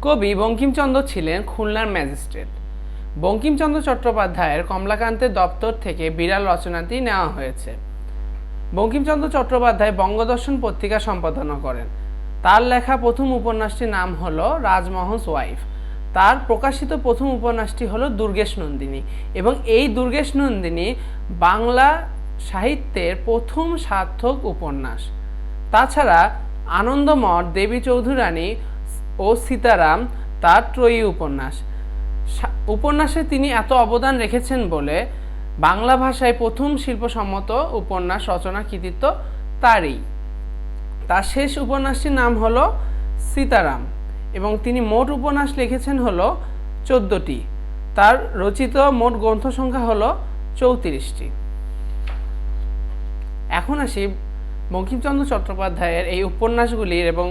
কবি বঙ্কিমচন্দ্র ছিলেন খুলনার ম্যাজিস্ট্রেট। বঙ্কিমচন্দ্র চট্টোপাধ্যায়ের কমলাকান্তের দপ্তর থেকে বিড়াল রচনাটি নেওয়া হয়েছে। বঙ্কিমচন্দ্র চট্টোপাধ্যায় বঙ্গদর্শন পত্রিকা সম্পাদনা করেন। তার লেখা প্রথম উপন্যাসটির নাম হলো রাজমোহনস ওয়াইফ। তার প্রকাশিত প্রথম উপন্যাসটি হলো দুর্গেশ নন্দিনী, এবং এই দুর্গেশ নন্দিনী বাংলা সাহিত্যের প্রথম সার্থক উপন্যাস। তাছাড়া আনন্দমঠ, দেবী চৌধুরানী ও সীতারাম তার ত্রয়ী উপন্যাস। উপন্যাসে তিনি এত অবদান রেখেছেন বলে বাংলা ভাষায় প্রথম শিল্পসম্মত উপন্যাস রচনা কৃতিত্ব তারই। তার শেষ উপন্যাসটির নাম হলো সীতারাম, এবং তিনি মোট উপন্যাস লিখেছেন হলো 14টি। তার রচিত মোট গ্রন্থ সংখ্যা হলো 34টি। এখন আসি বঙ্কিমচন্দ্র চট্টোপাধ্যায়ের এই উপন্যাসগুলির এবং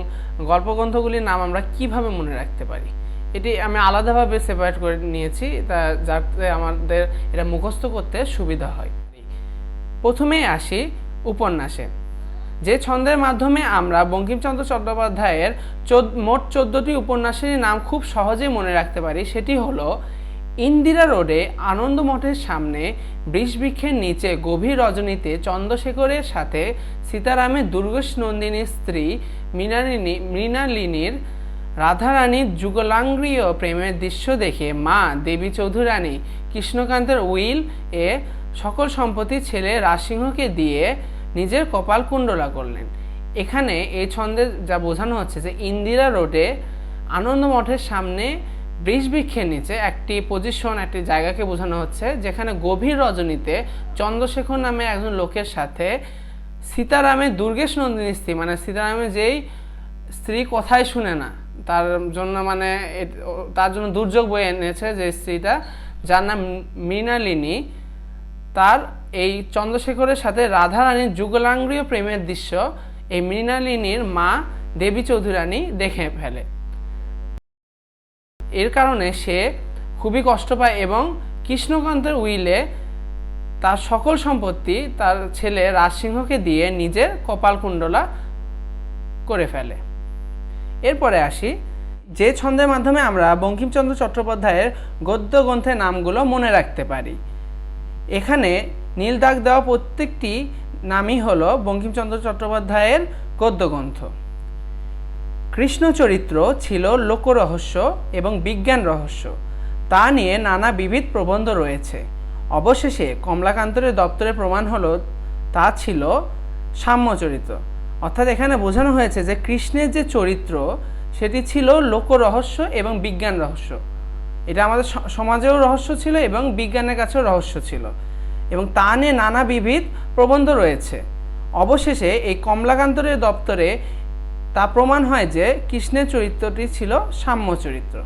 গল্পগ্রন্থগুলির নাম আমরা কিভাবে মনে রাখতে পারি। এটি আমি আলাদাভাবে সেপারেট করে নিয়েছি, যাতে আমাদের এটা মুখস্থ করতে সুবিধা হয়। প্রথমেই আসি উপন্যাসে। যে ছন্দের মাধ্যমে আমরা বঙ্কিমচন্দ্র চট্টোপাধ্যায়ের মোট 14টি উপন্যাসের নাম খুব সহজেই মনে রাখতে পারি, সেটি হলো ইন্দিরা রোডে, আনন্দ মঠের সামনে, বৃষবৃক্ষের নিচে, গভীর রজনীতে, চন্দ্রশেখরের সাথে, সীতারামের, দুর্গেশ নন্দিনীর স্ত্রী, মৃণালিনীর, রাধারানীর যুগলাঙ্গীয় প্রেমের দৃশ্য দেখে মা দেবী চৌধুরানী কৃষ্ণকান্তের উইল এ সকল সম্পত্তি ছেলে রাজসিংহকে দিয়ে নিজের কপাল কুণ্ডলা করলেন। এখানে এই ছন্দে যা বোঝানো হচ্ছে যে ইন্দিরা রোডে, আনন্দ মঠের সামনে, বৃষবৃক্ষের নিচে একটি পজিশন, একটি জায়গাকে বোঝানো হচ্ছে, যেখানে গভীর রজনীতে চন্দ্রশেখর নামে একজন লোকের সাথে সীতারামের, দুর্গেশ নন্দিনীর স্ত্রী, মানে সীতারামের যেই স্ত্রী কথাই শুনে না, তার জন্য দুর্যোগ বয়ে এনেছে যে স্ত্রীটা, যার নাম মৃণালিনী, তার এই চন্দ্রশেখরের সাথে রাধারানীর যুগলাঙ্গীয় প্রেমের দৃশ্য এই মৃণালিনীর মা দেবী চৌধুরানী দেখে ফেলে। এর কারণে সে খুবই কষ্ট পায় এবং কৃষ্ণকান্তের উইলে তার সকল সম্পত্তি তার ছেলে রাজসিংহকে দিয়ে নিজের কপালকুণ্ডলা করে ফেলে। এরপরে আসি যে ছন্দের মাধ্যমে আমরা বঙ্কিমচন্দ্র চট্টোপাধ্যায়ের গদ্য গ্রন্থের নামগুলো মনে রাখতে পারি। এখানে নীল দাগ দেওয়া প্রত্যেকটি নামই হলো বঙ্কিমচন্দ্র চট্টোপাধ্যায়ের গদ্যগ্রন্থ। কৃষ্ণ চরিত্র ছিল লোকরহস্য এবং বিজ্ঞান রহস্য, তা নিয়ে নানা বিবিধ প্রবন্ধ রয়েছে। অবশেষে কমলাকান্তের দপ্তরে প্রমাণ হলো তা ছিল সাম্যচরিত্র। অর্থাৎ এখানে বোঝানো হয়েছে যে কৃষ্ণের যে চরিত্র সেটি ছিল লোকরহস্য এবং বিজ্ঞান রহস্য। এটা আমাদের সমাজেও রহস্য ছিল এবং বিজ্ঞানের কাছেও রহস্য ছিল, এবং তা নিয়ে নানা বিবিধ প্রবন্ধ রয়েছে। অবশেষে এই কমলাকান্তের দপ্তরে তা প্রমাণ হয় যে কৃষ্ণের চরিত্রটি ছিল সাম্য চরিত্র।